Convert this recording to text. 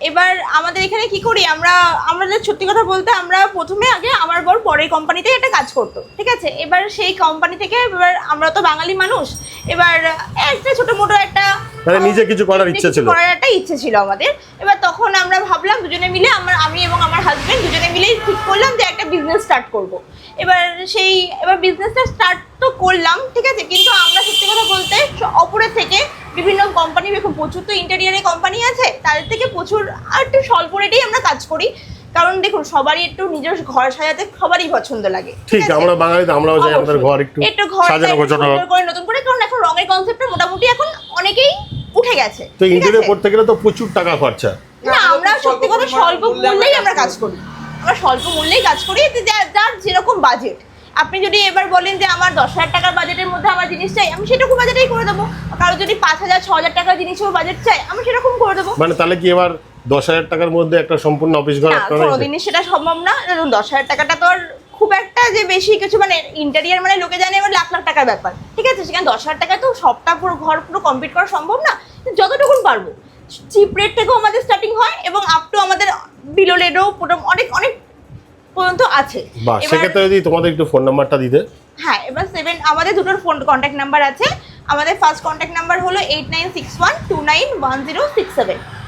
এবার আমাদের এখানে কি করি আমরা, আমাদের সত্যি কথা বলতে আমরা প্রথমে আগে আমার বর পরের কোম্পানিতে একটা কাজ করতো, ঠিক আছে। এবার সেই কোম্পানি থেকে এবার আমরা তো বাঙালি মানুষ, এবার একটা ছোটো মোটো একটা মানে নিজে কিছু করার ইচ্ছে ছিল, করার একটা ইচ্ছে ছিল আমাদের। এবার তখন আমরা ভাবলাম দুজনে মিলে, আমি এবং আমার হাজবেন্ড দুজনে মিলেই ঠিক করলাম যে একটা বিজনেস স্টার্ট করব। এবার বিজনেসটা স্টার্ট তো করলাম, ঠিক আছে, কিন্তু আমরা সত্যি কথা বলতে অপরের থেকে বিভিন্ন কোম্পানি, এখন প্রচুর তো ইন্টেরিয়ারে কোম্পানি আছে, তাদের থেকে প্রচুর আর একটু স্বল্প রেটেই আমরা কাজ করি। কারণ দেখুন সবারই একটু নিজের ঘর সাজাতে সবারই পছন্দ লাগে, ঠিক আমরা বাঙালিতে আমরাও চাই আমাদের ঘর একটু ঘর সাজানো গোছানো করে নতুন করে, কারণ এখন রঙের কনসেপ্টটা মোটামুটি এখন অনেকেই উঠে গেছে। তো ইন্টেরিয়র করতে গেলে তো প্রচুর টাকা খরচা। না, আমরা সত্যি কথা স্বল্প মূল্যেই আমরা কাজ করি, আমরা স্বল্প মূল্যেই কাজ করি, যার যেরকম বাজেট। আপনি যদি এবার বলেন যে আমার 10,000 টাকার বাজেটের মধ্যে আমার জিনিস চাই, আমি সেরকম বাজেটেই করে দেবো। কারো যদি 5,000 6,000 টাকার জিনিসও বাজেট চাই, আমি সেরকম করে দেবো। মানে তাহলে কি এবার 10,000 টাকার মধ্যে একটা সম্পূর্ণ অফিস ঘর আপনারা? কোনোদিনই সেটা সম্ভব না। 10,000 টাকাটা তো আর খুব একটা যে বেশি কিছু, মানে ইন্টেরিয়ার মানে লোকে জানে এবার লাখ লাখ টাকার ব্যাপার, ঠিক আছে। সেখানে 10,000 টাকায় তো সবটা পুরো ঘর পুরো কমপ্লিট করা সম্ভব না, যতটুকুন পারবো। চিপ রেট থেকেও আমাদের স্টার্টিং হয় এবং আপ টু আমাদের বিলো রেটও অনেক অনেক পর্যন্ত আছে। বাহ, সেক্ষেত্রে যদি তোমাদের একটু ফোন নাম্বারটা দিতে। হ্যাঁ, এবার আমাদের দুটোর ফোন কন্ট্যাক্ট নাম্বার আছে। আমাদের ফার্স্ট কন্ট্যাক্ট নাম্বার হলো 8961291067।